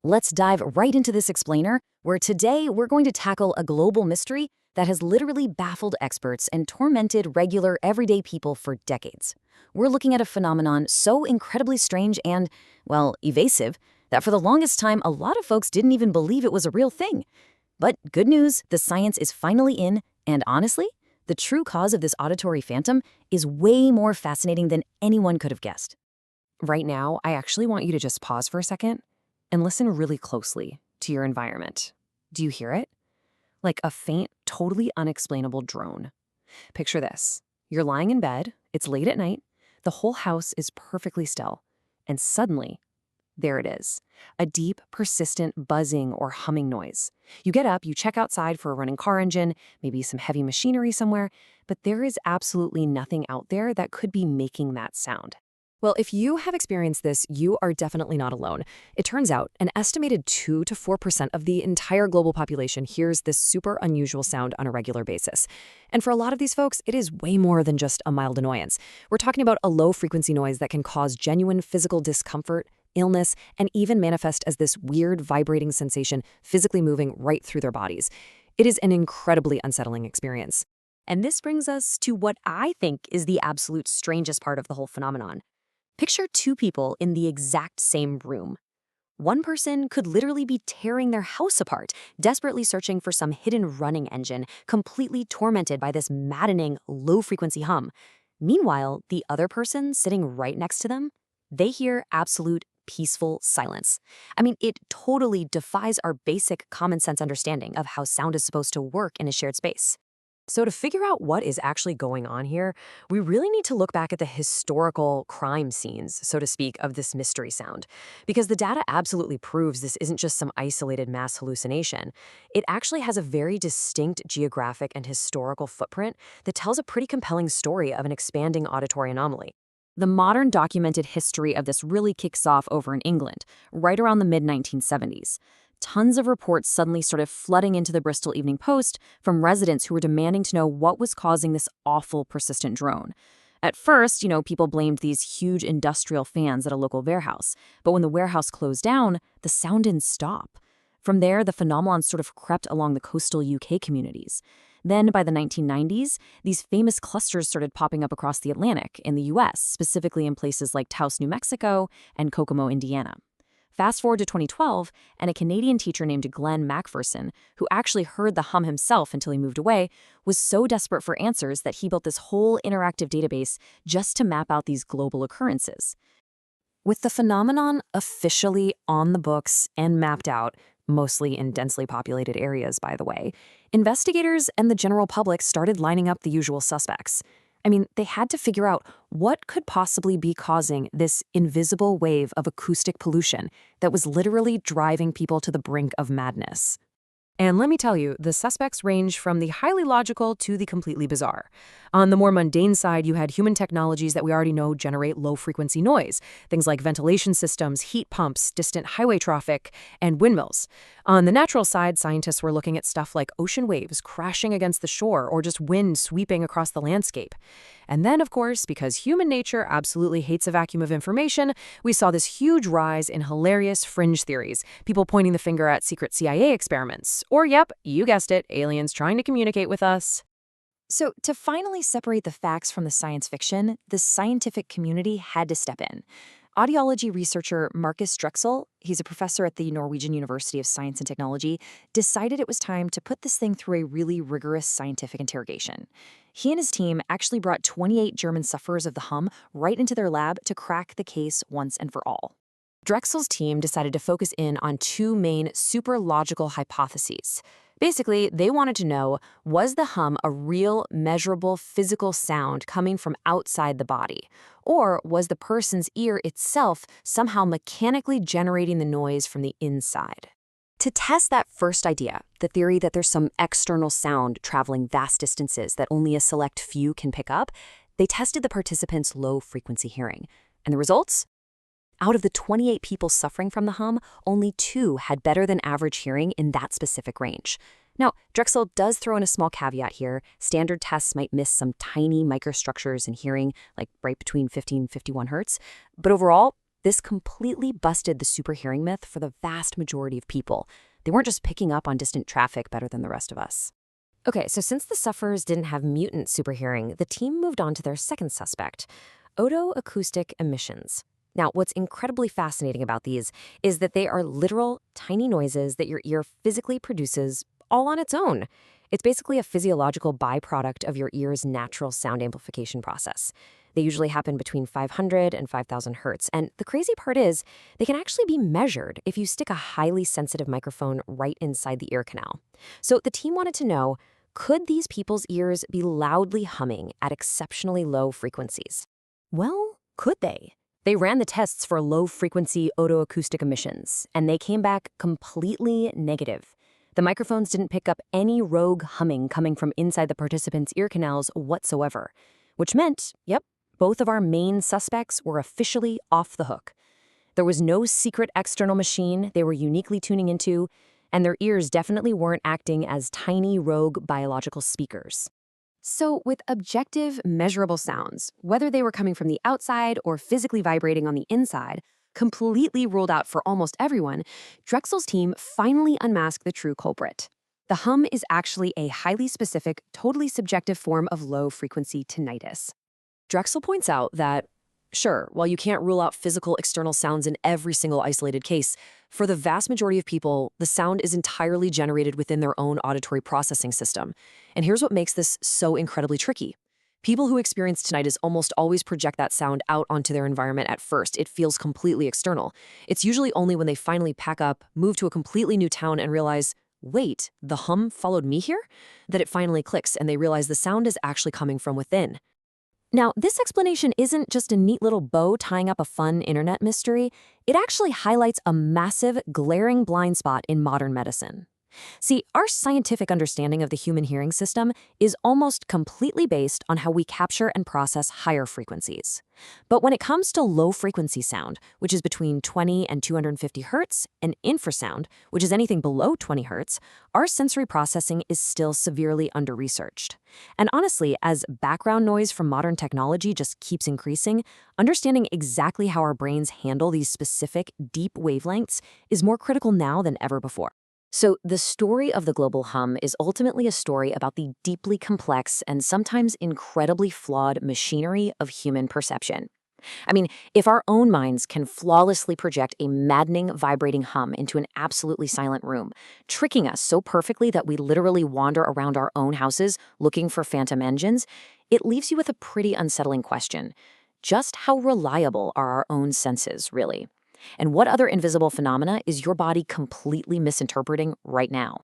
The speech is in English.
Let's dive right into this explainer, where today we're going to tackle a global mystery that has literally baffled experts and tormented regular, everyday people for decades. We're looking at a phenomenon so incredibly strange and, well, evasive, that for the longest time, a lot of folks didn't even believe it was a real thing. But good news, the science is finally in, and honestly, the true cause of this auditory phantom is way more fascinating than anyone could have guessed. Right now, I actually want you to just pause for a second and listen really closely to your environment. Do you hear it? Like a faint, totally unexplainable drone. Picture this. You're lying in bed, it's late at night, the whole house is perfectly still, and suddenly, there it is, a deep, persistent buzzing or humming noise. You get up, you check outside for a running car engine, maybe some heavy machinery somewhere, but there is absolutely nothing out there that could be making that sound. Well, if you have experienced this, you are definitely not alone. It turns out an estimated 2 to 4% of the entire global population hears this super unusual sound on a regular basis. And for a lot of these folks, it is way more than just a mild annoyance. We're talking about a low-frequency noise that can cause genuine physical discomfort, illness, and even manifest as this weird vibrating sensation physically moving right through their bodies. It is an incredibly unsettling experience. And this brings us to what I think is the absolute strangest part of the whole phenomenon. Picture two people in the exact same room. One person could literally be tearing their house apart, desperately searching for some hidden running engine, completely tormented by this maddening, low-frequency hum. Meanwhile, the other person sitting right next to them, they hear absolute peaceful silence. I mean, it totally defies our basic common sense understanding of how sound is supposed to work in a shared space. So to figure out what is actually going on here, we really need to look back at the historical crime scenes, so to speak, of this mystery sound. Because the data absolutely proves this isn't just some isolated mass hallucination. It actually has a very distinct geographic and historical footprint that tells a pretty compelling story of an expanding auditory anomaly. The modern documented history of this really kicks off over in England, right around the mid-1970s. Tons of reports suddenly started flooding into the Bristol Evening Post from residents who were demanding to know what was causing this awful, persistent drone. At first, people blamed these huge industrial fans at a local warehouse. But when the warehouse closed down, the sound didn't stop. From there, the phenomenon sort of crept along the coastal UK communities. Then, by the 1990s, these famous clusters started popping up across the Atlantic in the US, specifically in places like Taos, New Mexico, and Kokomo, Indiana. Fast forward to 2012, and a Canadian teacher named Glenn Macpherson, who actually heard the hum himself until he moved away, was so desperate for answers that he built this whole interactive database just to map out these global occurrences. With the phenomenon officially on the books and mapped out, mostly in densely populated areas, by the way, investigators and the general public started lining up the usual suspects. I mean, they had to figure out what could possibly be causing this invisible wave of acoustic pollution that was literally driving people to the brink of madness. And let me tell you, the suspects range from the highly logical to the completely bizarre. On the more mundane side, you had human technologies that we already know generate low-frequency noise, things like ventilation systems, heat pumps, distant highway traffic, and windmills. On the natural side, scientists were looking at stuff like ocean waves crashing against the shore or just wind sweeping across the landscape. And then, of course, because human nature absolutely hates a vacuum of information, we saw this huge rise in hilarious fringe theories, people pointing the finger at secret CIA experiments. Or, yep, you guessed it, aliens trying to communicate with us. So, to finally separate the facts from the science fiction, the scientific community had to step in. Audiology researcher Marcus Drexl, he's a professor at the Norwegian University of Science and Technology, decided it was time to put this thing through a really rigorous scientific interrogation. He and his team actually brought 28 German sufferers of the hum right into their lab to crack the case once and for all. Drexl's team decided to focus in on two main super logical hypotheses. Basically, they wanted to know, was the hum a real, measurable, physical sound coming from outside the body? Or was the person's ear itself somehow mechanically generating the noise from the inside? To test that first idea, the theory that there's some external sound traveling vast distances that only a select few can pick up, they tested the participants' low-frequency hearing. And the results? Out of the 28 people suffering from the hum, only 2 had better than average hearing in that specific range. Now, Drexl does throw in a small caveat here. Standard tests might miss some tiny microstructures in hearing, like right between 50 and 51 hertz. But overall, This completely busted the super hearing myth for the vast majority of people. They weren't just picking up on distant traffic better than the rest of us. Okay, so since the sufferers didn't have mutant superhearing, the team moved on to their second suspect, otoacoustic emissions. Now, what's incredibly fascinating about these is that they are literal, tiny noises that your ear physically produces all on its own. It's basically a physiological byproduct of your ear's natural sound amplification process. They usually happen between 500 and 5,000 hertz. And the crazy part is, they can actually be measured if you stick a highly sensitive microphone right inside the ear canal. So the team wanted to know, could these people's ears be loudly humming at exceptionally low frequencies? Well, could they? They ran the tests for low-frequency otoacoustic emissions, and they came back completely negative. The microphones didn't pick up any rogue humming coming from inside the participants' ear canals whatsoever, which meant, yep, both of our main suspects were officially off the hook. There was no secret external machine they were uniquely tuning into, and their ears definitely weren't acting as tiny rogue biological speakers. So with objective, measurable sounds, whether they were coming from the outside or physically vibrating on the inside, completely ruled out for almost everyone, Drexl's team finally unmasked the true culprit. The hum is actually a highly specific, totally subjective form of low-frequency tinnitus. Drexl points out that, sure, while you can't rule out physical external sounds in every single isolated case, for the vast majority of people, the sound is entirely generated within their own auditory processing system. And here's what makes this so incredibly tricky. People who experience tinnitus almost always project that sound out onto their environment at first. It feels completely external. It's usually only when they finally pack up, move to a completely new town, and realize, wait, the hum followed me here? That it finally clicks and they realize the sound is actually coming from within. Now, this explanation isn't just a neat little bow tying up a fun internet mystery. It actually highlights a massive, glaring blind spot in modern medicine. See, our scientific understanding of the human hearing system is almost completely based on how we capture and process higher frequencies. But when it comes to low-frequency sound, which is between 20 and 250 hertz, and infrasound, which is anything below 20 hertz, our sensory processing is still severely under-researched. And honestly, as background noise from modern technology just keeps increasing, understanding exactly how our brains handle these specific, deep wavelengths is more critical now than ever before. So the story of the global hum is ultimately a story about the deeply complex and sometimes incredibly flawed machinery of human perception. I mean, if our own minds can flawlessly project a maddening, vibrating hum into an absolutely silent room, tricking us so perfectly that we literally wander around our own houses looking for phantom engines, it leaves you with a pretty unsettling question. Just how reliable are our own senses, really? And what other invisible phenomena is your body completely misinterpreting right now?